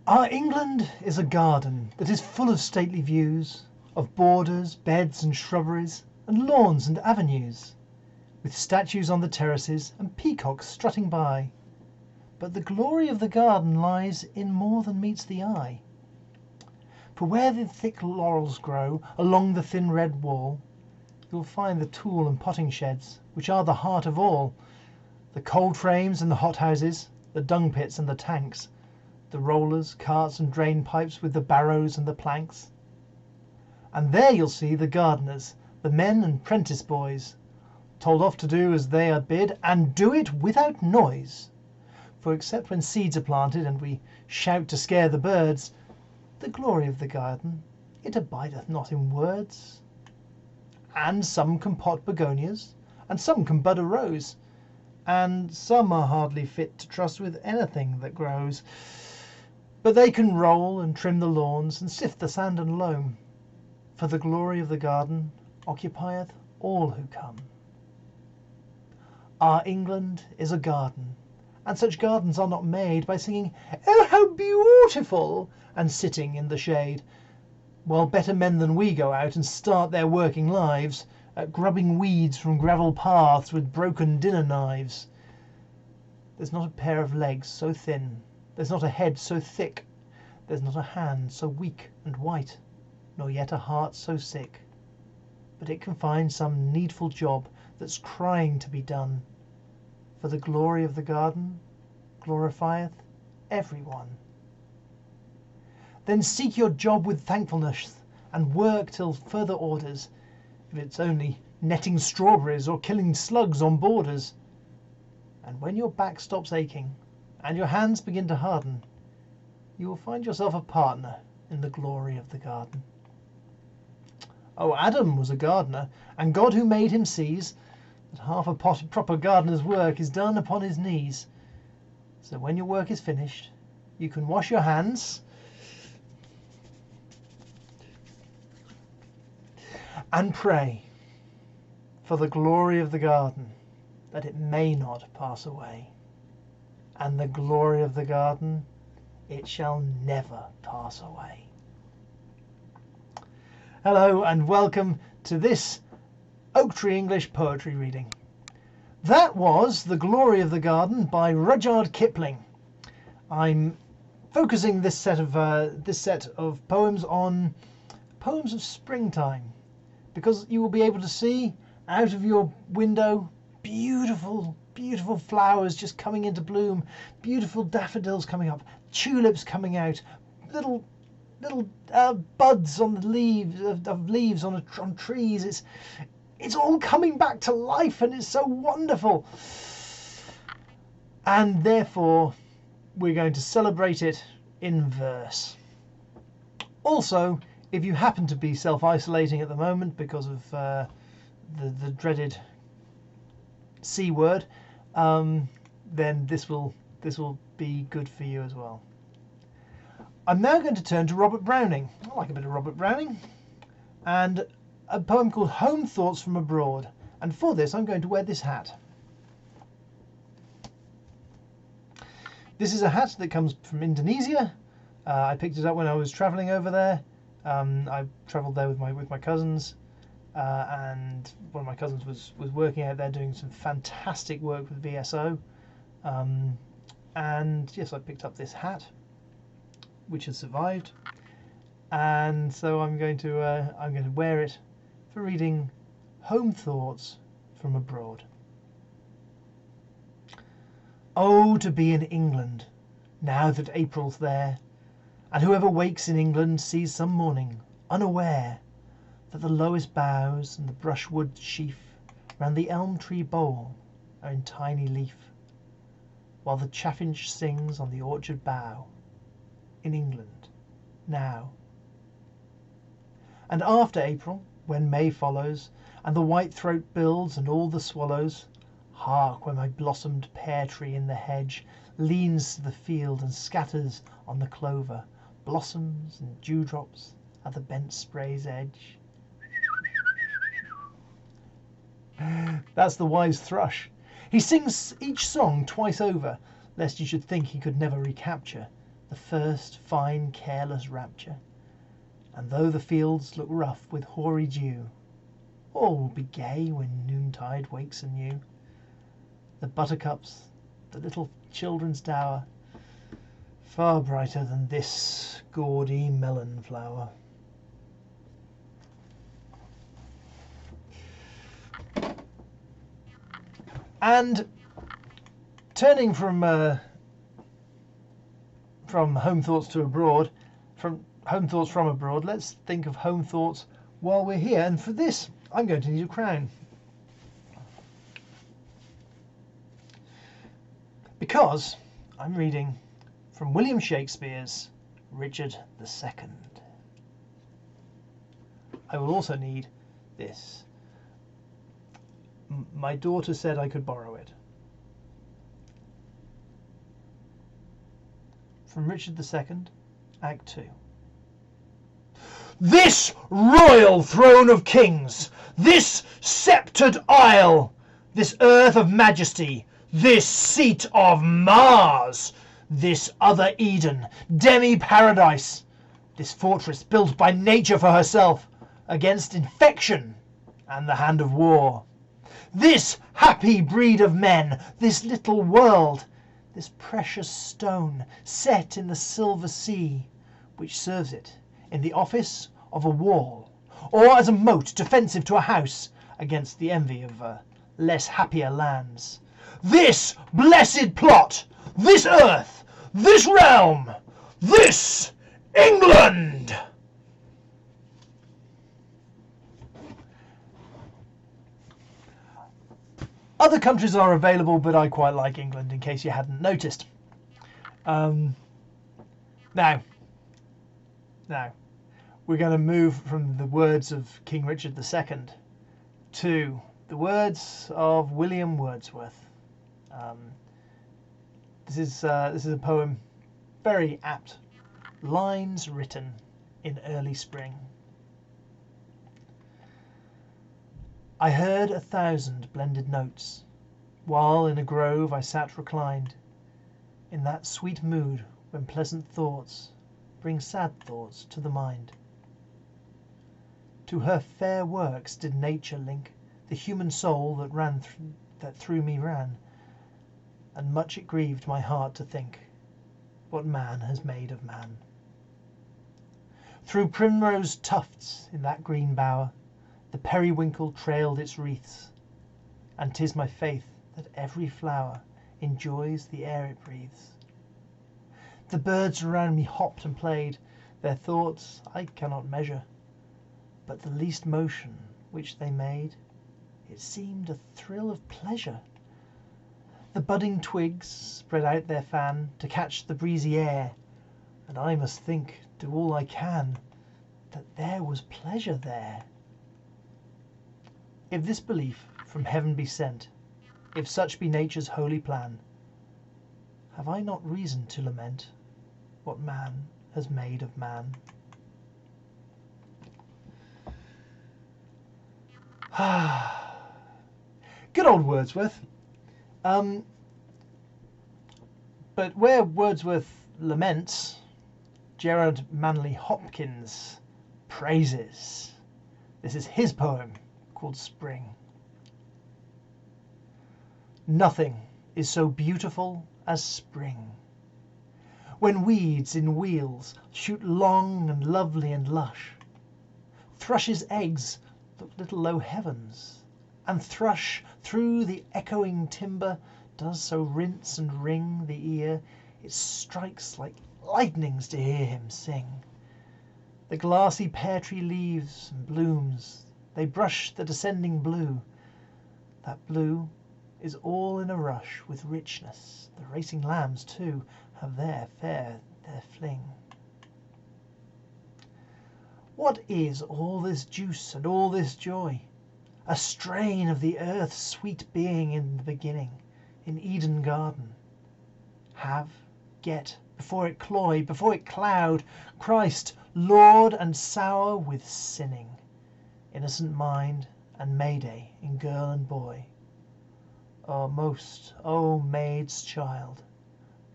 Our England is a garden that is full of stately views, of borders, beds and shrubberies, and lawns and avenues, with statues on the terraces and peacocks strutting by. But the glory of the garden lies in more than meets the eye. For where the thick laurels grow along the thin red wall, you'll find the tool and potting sheds, which are the heart of all, the cold frames and the hothouses, the dung pits and the tanks, the rollers, carts and drain pipes with the barrows and the planks. And there you'll see the gardeners, the men and prentice boys, told off to do as they are bid, and do it without noise. For except when seeds are planted and we shout to scare the birds, the glory of the garden, it abideth not in words. And some can pot begonias, and some can bud a rose, and some are hardly fit to trust with anything that grows. But they can roll and trim the lawns and sift the sand and loam, for the glory of the garden occupieth all who come. Our England is a garden, and such gardens are not made by singing, "Oh, how beautiful!" and sitting in the shade, while better men than we go out and start their working lives at grubbing weeds from gravel paths with broken dinner knives. There's not a pair of legs so thin, there's not a head so thick, there's not a hand so weak and white, nor yet a heart so sick, but it can find some needful job that's crying to be done, for the glory of the garden glorifieth everyone. Then seek your job with thankfulness, and work till further orders, if it's only netting strawberries or killing slugs on borders. And when your back stops aching, and your hands begin to harden, you will find yourself a partner in the glory of the garden. Oh, Adam was a gardener, and God who made him sees that half a proper gardener's work is done upon his knees. So when your work is finished, you can wash your hands and pray for the glory of the garden, that it may not pass away. And the glory of the garden, it shall never pass away. Hello and welcome to this Oak Tree English poetry reading. That was The Glory of the Garden by Rudyard Kipling. I'm focusing this set of poems on poems of springtime, because you will be able to see out of your window beautiful, beautiful flowers just coming into bloom, beautiful daffodils coming up, tulips coming out, little buds on the leaves of leaves on trees. It's all coming back to life, and it's so wonderful. And therefore, we're going to celebrate it in verse. Also, if you happen to be self-isolating at the moment because of the dreaded C word, then this will be good for you as well. I'm now going to turn to Robert Browning. I like a bit of Robert Browning, and a poem called Home Thoughts from Abroad. And for this, I'm going to wear this hat. This is a hat that comes from Indonesia. I picked it up when I was travelling over there. I travelled there with my cousins, and one of my cousins was working out there doing some fantastic work with VSO. And yes, I picked up this hat, which has survived, and so I'm going to wear it for reading Home Thoughts from Abroad. Oh, to be in England, now that April's there, and whoever wakes in England sees some morning, unaware, that the lowest boughs and the brushwood sheaf round the elm tree bole are in tiny leaf, while the chaffinch sings on the orchard bough, in England, now. And after April, when May follows, and the whitethroat builds and all the swallows, hark, when my blossomed pear tree in the hedge leans to the field and scatters on the clover blossoms and dewdrops at the bent spray's edge. That's the wise thrush. He sings each song twice over, lest you should think he could never recapture the the first fine careless rapture, and though the fields look rough with hoary dew, all will be gay when noontide wakes anew. The buttercups, the little children's dower, far brighter than this gaudy melon flower. And turning from home thoughts to abroad, from home thoughts from abroad, let's think of home thoughts while we're here. And for this, I'm going to need a crown. Because I'm reading from William Shakespeare's Richard II. I will also need this. My daughter said I could borrow it. From Richard II, Act 2. This royal throne of kings, this sceptred isle, this earth of majesty, this seat of Mars, this other Eden, demi-paradise, this fortress built by nature for herself against infection and the hand of war. This happy breed of men, this little world, this precious stone set in the silver sea, which serves it in the office of a wall, or as a moat defensive to a house against the envy of less happier lands. This blessed plot, this earth, this realm, this England! Other countries are available, but I quite like England, in case you hadn't noticed. Now, we're going to move from the words of King Richard II to the words of William Wordsworth. This is a poem very apt. Lines written in early spring. I heard 1,000 blended notes, while in a grove I sat reclined, in that sweet mood when pleasant thoughts bring sad thoughts to the mind. To her fair works did nature link the human soul that through me ran, and much it grieved my heart to think what man has made of man. Through primrose tufts in that green bower the periwinkle trailed its wreaths, and 'tis my faith that every flower enjoys the air it breathes. The birds around me hopped and played, their thoughts I cannot measure, but the least motion which they made, it seemed a thrill of pleasure. The budding twigs spread out their fan to catch the breezy air, and I must think, do all I can, that there was pleasure there. If this belief from heaven be sent, if such be nature's holy plan, have I not reason to lament what man has made of man? Good old Wordsworth. But where Wordsworth laments, Gerard Manley Hopkins praises. This is his poem called Spring. Nothing is so beautiful as spring, when weeds in wheels shoot long and lovely and lush. Thrush's eggs look little low heavens, and thrush through the echoing timber does so rinse and ring the ear, it strikes like lightnings to hear him sing. The glassy pear tree leaves and blooms, they brush the descending blue. That blue is all in a rush with richness. The racing lambs too have their fling. What is all this juice and all this joy? A strain of the earth's sweet being in the beginning, in Eden garden. Have, get, before it cloy, before it cloud, Christ, Lord and sour with sinning, innocent mind and Mayday in girl and boy. O maid's child,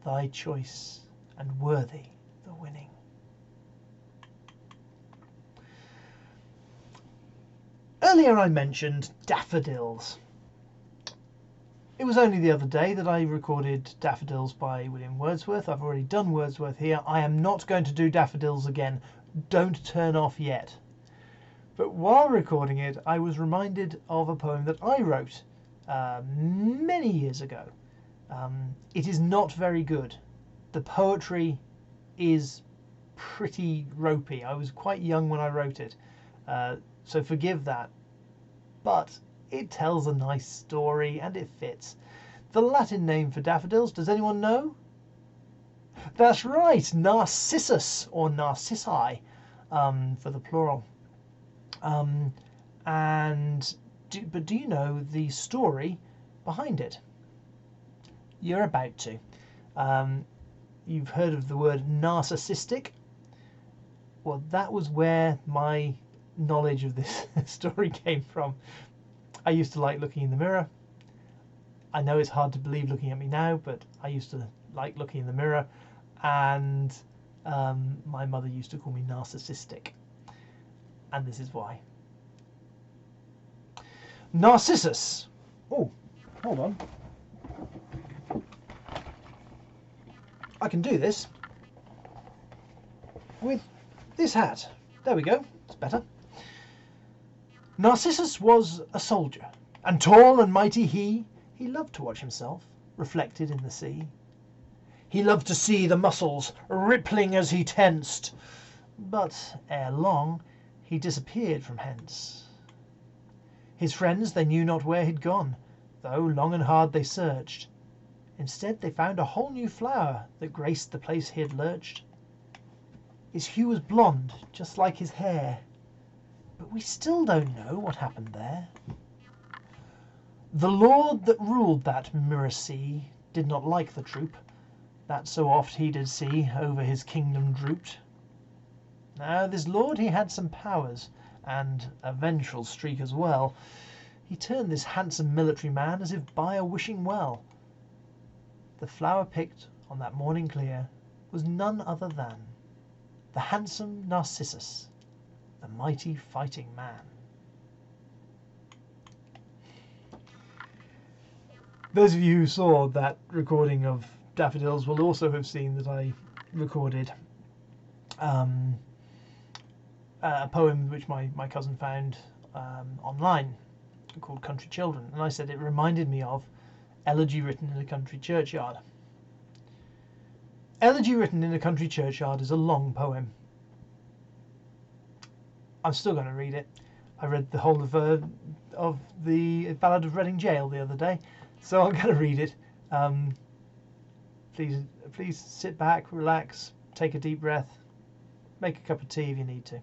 thy choice and worthy the winning. Earlier I mentioned Daffodils. It was only the other day that I recorded Daffodils by William Wordsworth. I've already done Wordsworth here. I am not going to do Daffodils again. Don't turn off yet. But while recording it, I was reminded of a poem that I wrote many years ago. It is not very good. The poetry is pretty ropey. I was quite young when I wrote it, so forgive that. But it tells a nice story and it fits. The Latin name for daffodils, does anyone know? That's right, Narcissus, or Narcissi, for the plural. But do you know the story behind it? You're about to. You've heard of the word narcissistic? Well, that was where my knowledge of this story came from. I used to like looking in the mirror. I know it's hard to believe looking at me now, but I used to like looking in the mirror, and my mother used to call me narcissistic, and this is why. Narcissus. Oh, hold on. I can do this with this hat. There we go, it's better. Narcissus was a soldier, and tall and mighty he loved to watch himself reflected in the sea. He loved to see the muscles rippling as he tensed, but ere long he disappeared from hence. His friends, they knew not where he'd gone, though long and hard they searched. Instead they found a whole new flower that graced the place he had lurched. His hue was blonde, just like his hair, but we still don't know what happened there. The lord that ruled that mirror sea did not like the troop that so oft he did see over his kingdom drooped. Now this lord he had some powers, and a vengeful streak as well. He turned this handsome military man as if by a wishing well. The flower picked on that morning clear was none other than the handsome Narcissus, the mighty fighting man. Those of you who saw that recording of Daffodils will also have seen that I recorded a poem which my cousin found online called Country Children, and I said it reminded me of Elegy Written in a Country Churchyard. Elegy Written in a Country Churchyard is a long poem. I'm still going to read it. I read the whole of the Ballad of Reading Gaol the other day, so I'm going to read it. Please sit back, relax, take a deep breath, make a cup of tea if you need to.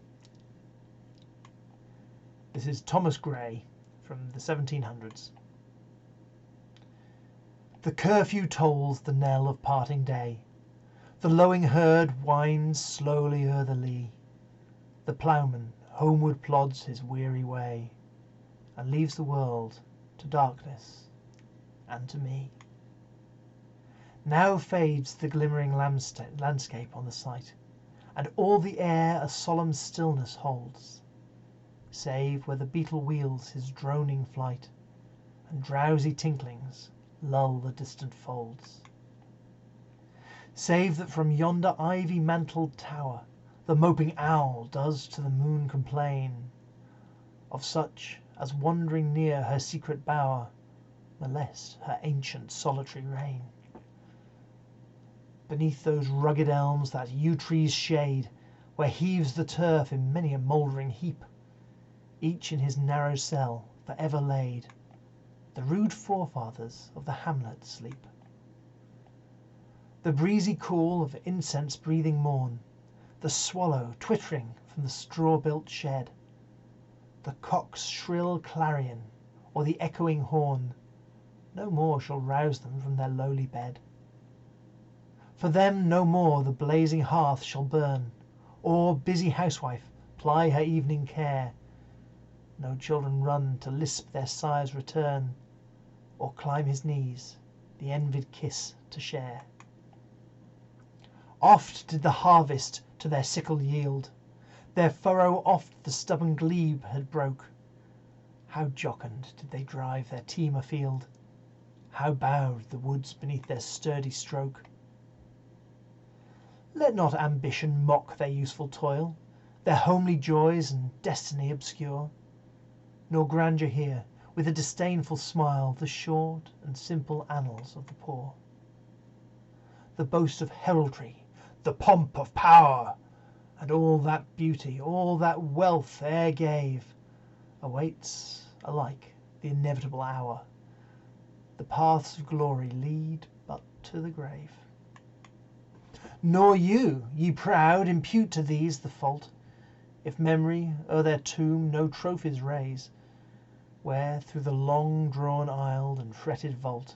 This is Thomas Gray from the 1700s. The curfew tolls the knell of parting day. The lowing herd winds slowly o'er the lea. The ploughman homeward plods his weary way, and leaves the world to darkness and to me. Now fades the glimmering landscape on the sight, and all the air a solemn stillness holds, save where the beetle wheels his droning flight, and drowsy tinklings lull the distant folds. Save that from yonder ivy-mantled tower the moping owl does to the moon complain of such as wandering near her secret bower molest her ancient solitary reign. Beneath those rugged elms that yew trees shade, where heaves the turf in many a mouldering heap, each in his narrow cell for ever laid, the rude forefathers of the hamlet sleep. The breezy call of incense-breathing morn, the swallow twittering from the straw-built shed, the cock's shrill clarion, or the echoing horn, no more shall rouse them from their lowly bed. For them no more the blazing hearth shall burn, or busy housewife ply her evening care. No children run to lisp their sire's return, or climb his knees the envied kiss to share. Oft did the harvest to their sickle yield, their furrow oft the stubborn glebe had broke. How jocund did they drive their team afield, how bowed the woods beneath their sturdy stroke. Let not ambition mock their useful toil, their homely joys and destiny obscure, nor grandeur hear, with a disdainful smile, the short and simple annals of the poor. The boast of heraldry, the pomp of power, and all that beauty, all that wealth e'er gave, awaits alike the inevitable hour. The paths of glory lead but to the grave. Nor you, ye proud, impute to these the fault, if memory o'er their tomb no trophies raise, where through the long-drawn aisled and fretted vault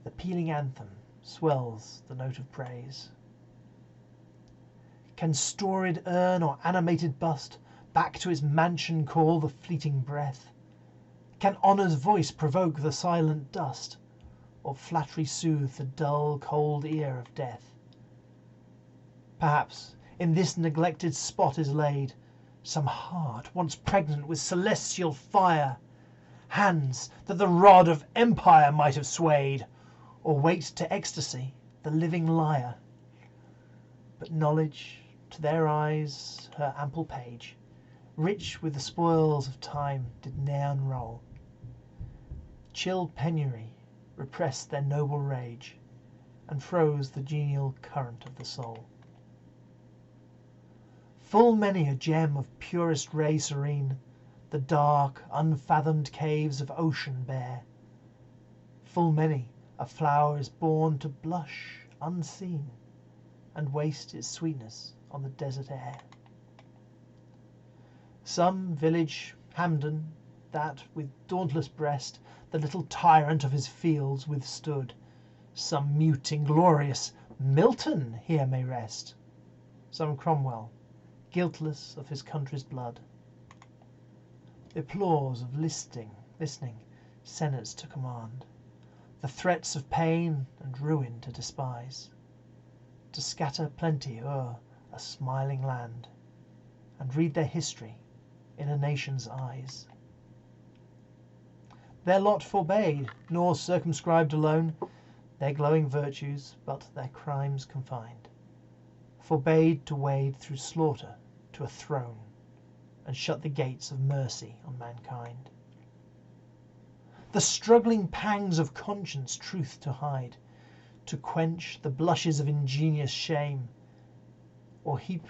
the pealing anthem swells the note of praise. Can storied urn or animated bust back to its mansion call the fleeting breath? Can honour's voice provoke the silent dust, or flattery soothe the dull cold ear of death? Perhaps in this neglected spot is laid some heart once pregnant with celestial fire, hands that the rod of empire might have swayed, or wait to ecstasy the living lyre. But knowledge to their eyes her ample page, rich with the spoils of time, did ne'er unroll. Chill penury repressed their noble rage, and froze the genial current of the soul. Full many a gem of purest ray serene the dark, unfathomed caves of ocean bear. Full many a flower is born to blush unseen, and waste its sweetness on the desert air. Some village Hampden, that with dauntless breast the little tyrant of his fields withstood, some mute inglorious Milton here may rest, some Cromwell, guiltless of his country's blood. The applause of listening senates to command, the threats of pain and ruin to despise, to scatter plenty o'er a smiling land, and read their history in a nation's eyes. Their lot forbade, nor circumscribed alone their glowing virtues, but their crimes confined, forbade to wade through slaughter to a throne, and shut the gates of mercy on mankind. The struggling pangs of conscience truth to hide, to quench the blushes of ingenious shame, or heap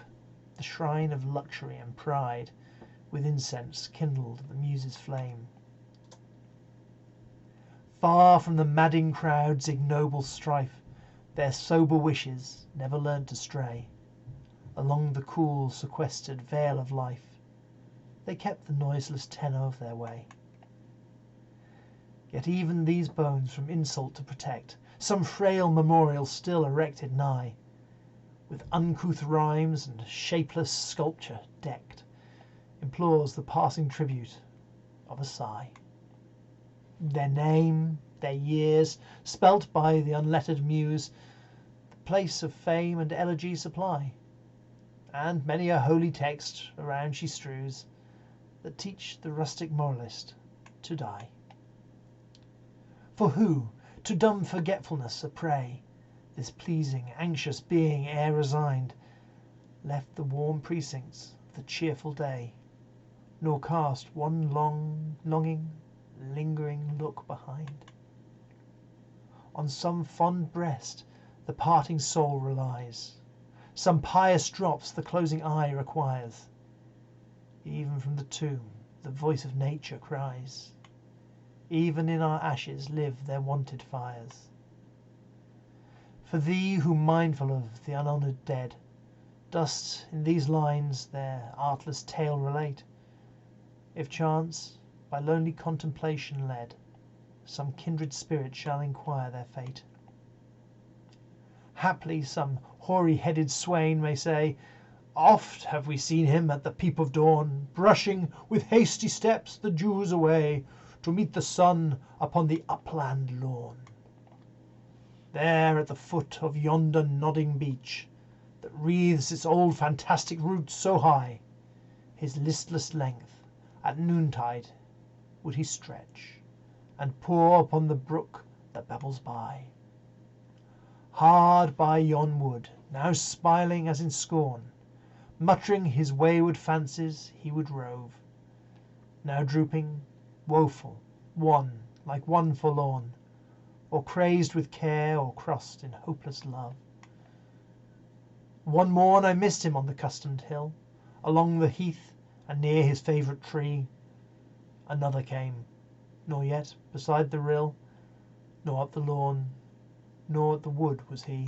the shrine of luxury and pride with incense kindled the muses' flame. Far from the madding crowd's ignoble strife, their sober wishes never learnt to stray. Along the cool sequestered vale of life they kept the noiseless tenor of their way. Yet even these bones from insult to protect, some frail memorial still erected nigh, with uncouth rhymes and shapeless sculpture decked, implores the passing tribute of a sigh. Their name, their years, spelt by the unlettered muse, the place of fame and elegy supply, and many a holy text around she strews, that teach the rustic moralist to die. For who, to dumb forgetfulness a prey, this pleasing, anxious being ere resigned, left the warm precincts of the cheerful day, nor cast one longing, lingering look behind? On some fond breast the parting soul relies, some pious drops the closing eye requires. Even from the tomb the voice of nature cries, even in our ashes live their wonted fires. For thee, who mindful of the unhonoured dead, dost in these lines their artless tale relate, if chance, by lonely contemplation led, some kindred spirit shall inquire their fate. Haply some hoary-headed swain may say, "Oft have we seen him at the peep of dawn, brushing with hasty steps the dews away, to meet the sun upon the upland lawn. There at the foot of yonder nodding beech, that wreathes its old fantastic roots so high, his listless length at noontide would he stretch, and pour upon the brook that babbles by. Hard by yon wood, now smiling as in scorn, muttering his wayward fancies he would rove, now drooping, woeful, wan, like one forlorn, or crazed with care, or crossed in hopeless love. One morn I missed him on the customed hill, along the heath, and near his favourite tree. Another came, nor yet beside the rill, nor up the lawn, nor at the wood was he.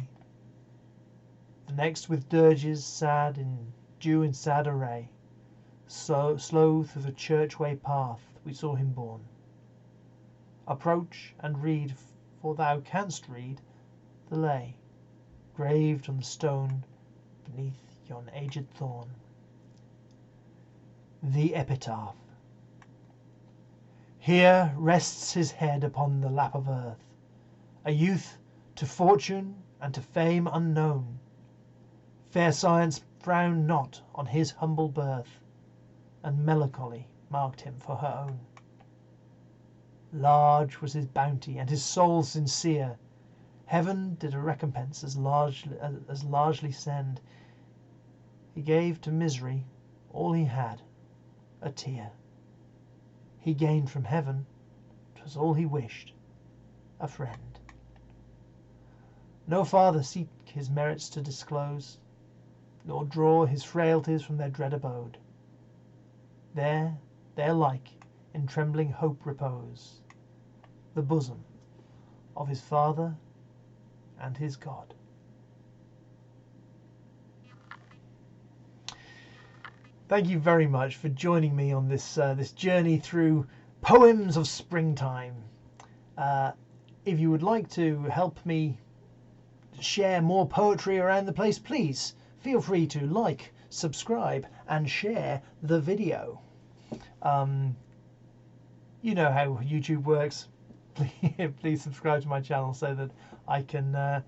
The next with dirges sad in due in sad array, slow through the churchway path we saw him borne. Approach and read, for thou canst read the lay, graved on the stone beneath yon aged thorn. The Epitaph. Here rests his head upon the lap of earth, a youth to fortune and to fame unknown. Fair science frowned not on his humble birth, and melancholy marked him for her own. Large was his bounty, and his soul sincere. Heaven did a recompense as largely send. He gave to misery all he had, a tear. He gained from heaven, 'twas all he wished, a friend. No farther seek his merits to disclose, nor draw his frailties from their dread abode. There, their like, in trembling hope repose, the bosom of his Father and his God. Thank you very much for joining me on this journey through poems of springtime. If you would like to help me share more poetry around the place, please feel free to like, subscribe, and share the video. You know how YouTube works. Please subscribe to my channel so that I can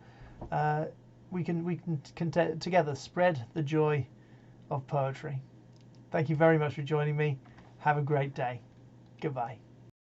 we can together spread the joy of poetry. Thank you very much for joining me. Have a great day. Goodbye.